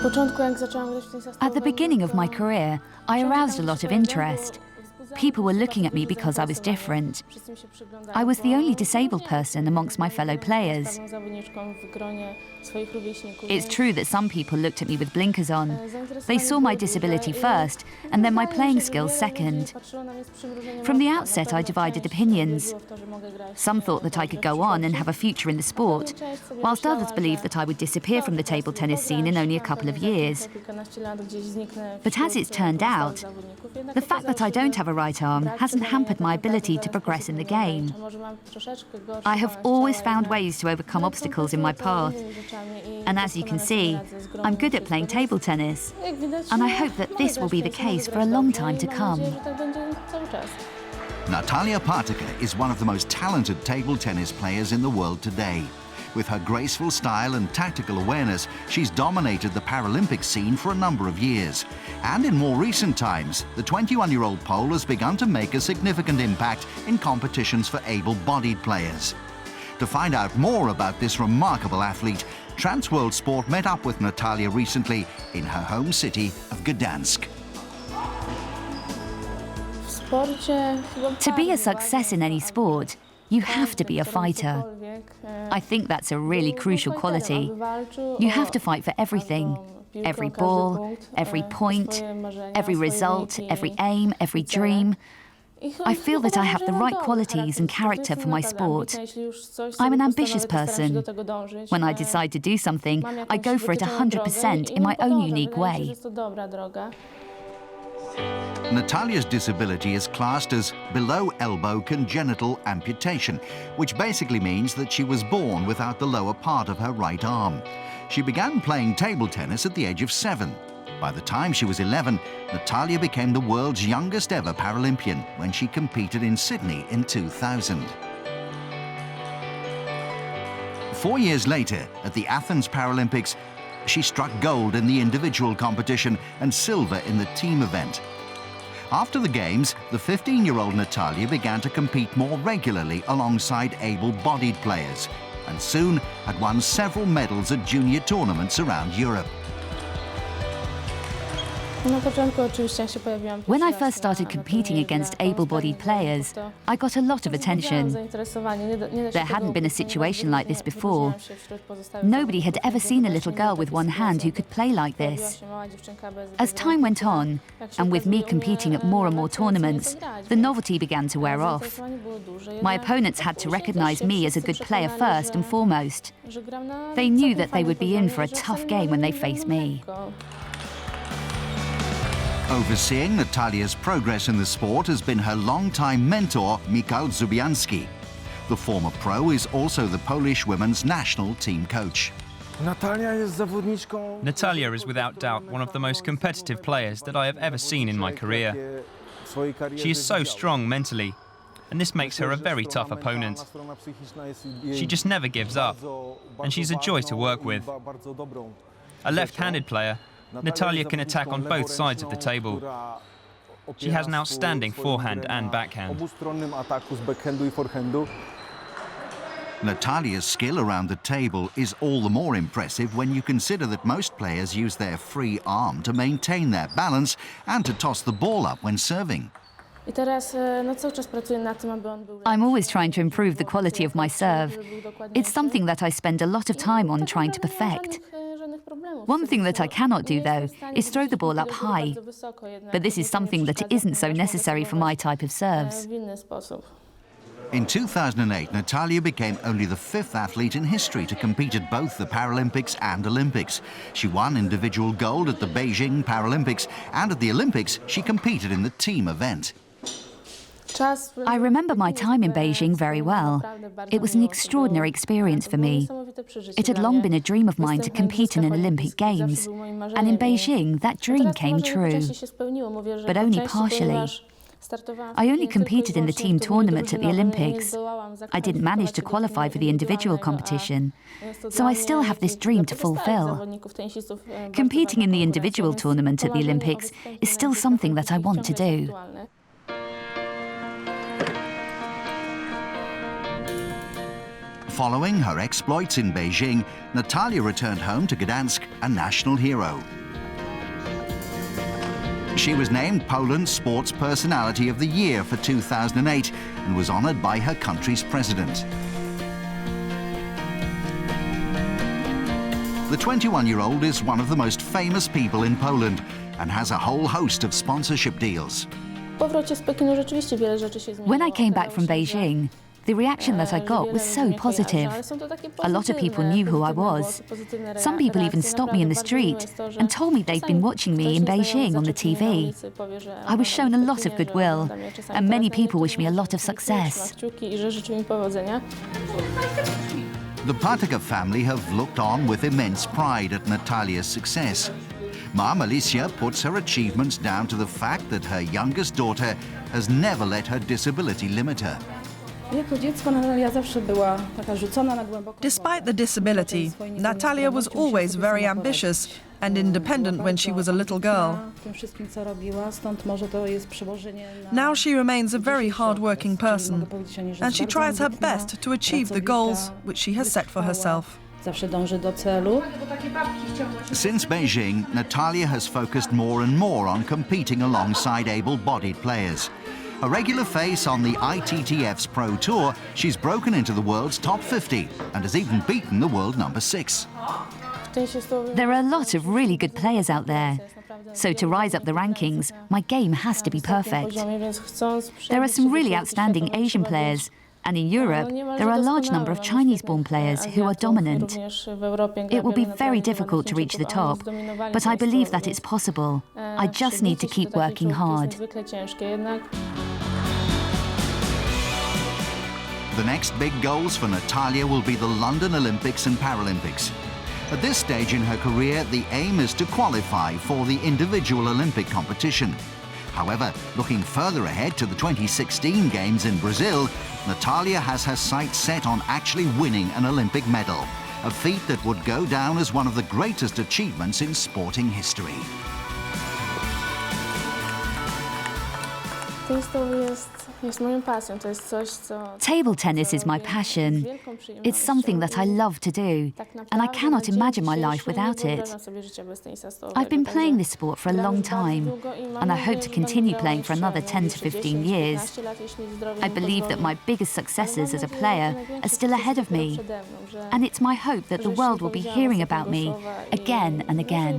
At the beginning of my career, I aroused a lot of interest. People were looking at me because I was different. I was the only disabled person amongst my fellow players. It's true that some people looked at me with blinkers on. They saw my disability first, and then my playing skills second. From the outset, I divided opinions. Some thought that I could go on and have a future in the sport, whilst others believed that I would disappear from the table tennis scene in only a couple of years. But as it's turned out, the fact that I don't have a right arm hasn't hampered my ability to progress in the game. I have always found ways to overcome obstacles in my path. And as you can see, I'm good at playing table tennis. And I hope that this will be the case for a long time to come. Natalia Partyka is one of the most talented table tennis players in the world today. With her graceful style and tactical awareness, she's dominated the Paralympic scene for a number of years. And in more recent times, the 21-year-old Pole has begun to make a significant impact in competitions for able-bodied players. To find out more about this remarkable athlete, Trans World Sport met up with Natalia recently in her home city of Gdansk. To be a success in any sport, you have to be a fighter. I think that's a really crucial quality. You have to fight for everything. Every ball, every point, every result, every aim, every dream. I feel that I have the right qualities and character for my sport. I'm an ambitious person. When I decide to do something, I go for it 100% in my own unique way. Natalia's disability is classed as below-elbow congenital amputation, which basically means that she was born without the lower part of her right arm. She began playing table tennis at the age of 7. By the time she was 11, Natalia became the world's youngest ever Paralympian when she competed in Sydney in 2000. 4 years later, at the Athens Paralympics, she struck gold in the individual competition and silver in the team event. After the Games, the 15-year-old Natalia began to compete more regularly alongside able-bodied players, and soon had won several medals at junior tournaments around Europe. When I first started competing against able-bodied players, I got a lot of attention. There hadn't been a situation like this before. Nobody had ever seen a little girl with one hand who could play like this. As time went on, and with me competing at more and more tournaments, the novelty began to wear off. My opponents had to recognize me as a good player first and foremost. They knew that they would be in for a tough game when they faced me. Overseeing Natalia's progress in the sport has been her longtime mentor, Michał Zubianski. The former pro is also the Polish women's national team coach. Natalia is without doubt one of the most competitive players that I have ever seen in my career. She is so strong mentally, and this makes her a very tough opponent. She just never gives up, and she's a joy to work with. A left-handed player, Natalia can attack on both sides of the table. She has an outstanding forehand and backhand. Natalia's skill around the table is all the more impressive when you consider that most players use their free arm to maintain their balance and to toss the ball up when serving. I'm always trying to improve the quality of my serve. It's something that I spend a lot of time on trying to perfect. One thing that I cannot do, though, is throw the ball up high. But this is something that isn't so necessary for my type of serves. In 2008, Natalia became only the 5th athlete in history to compete at both the Paralympics and Olympics. She won individual gold at the Beijing Paralympics, and at the Olympics, she competed in the team event. I remember my time in Beijing very well. It was an extraordinary experience for me. It had long been a dream of mine to compete in an Olympic Games. And in Beijing, that dream came true. But only partially. I only competed in the team tournament at the Olympics. I didn't manage to qualify for the individual competition. So I still have this dream to fulfill. Competing in the individual tournament at the Olympics is still something that I want to do. Following her exploits in Beijing, Natalia returned home to Gdansk a national hero. She was named Poland's Sports Personality of the Year for 2008 and was honoured by her country's president. The 21-year-old is one of the most famous people in Poland and has a whole host of sponsorship deals. When I came back from Beijing, the reaction that I got was so positive. A lot of people knew who I was. Some people even stopped me in the street and told me they'd been watching me in Beijing on the TV. I was shown a lot of goodwill, and many people wished me a lot of success. The Partyka family have looked on with immense pride at Natalia's success. Mom Alicia puts her achievements down to the fact that her youngest daughter has never let her disability limit her. Despite the disability, Natalia was always very ambitious and independent when she was a little girl. Now she remains a very hard-working person, and she tries her best to achieve the goals which she has set for herself. Since Beijing, Natalia has focused more and more on competing alongside able-bodied players. A regular face on the ITTF's Pro Tour, she's broken into the world's top 50 and has even beaten the world number 6. There are a lot of really good players out there. So to rise up the rankings, my game has to be perfect. There are some really outstanding Asian players, and in Europe, there are a large number of Chinese-born players who are dominant. It will be very difficult to reach the top, but I believe that it's possible. I just need to keep working hard. The next big goals for Natalia will be the London Olympics and Paralympics. At this stage in her career, the aim is to qualify for the individual Olympic competition. However, looking further ahead to the 2016 Games in Brazil, Natalia has her sights set on actually winning an Olympic medal, a feat that would go down as one of the greatest achievements in sporting history. Table tennis is my passion. It's something that I love to do, and I cannot imagine my life without it. I've been playing this sport for a long time, and I hope to continue playing for another 10 to 15 years. I believe that my biggest successes as a player are still ahead of me, and it's my hope that the world will be hearing about me again and again.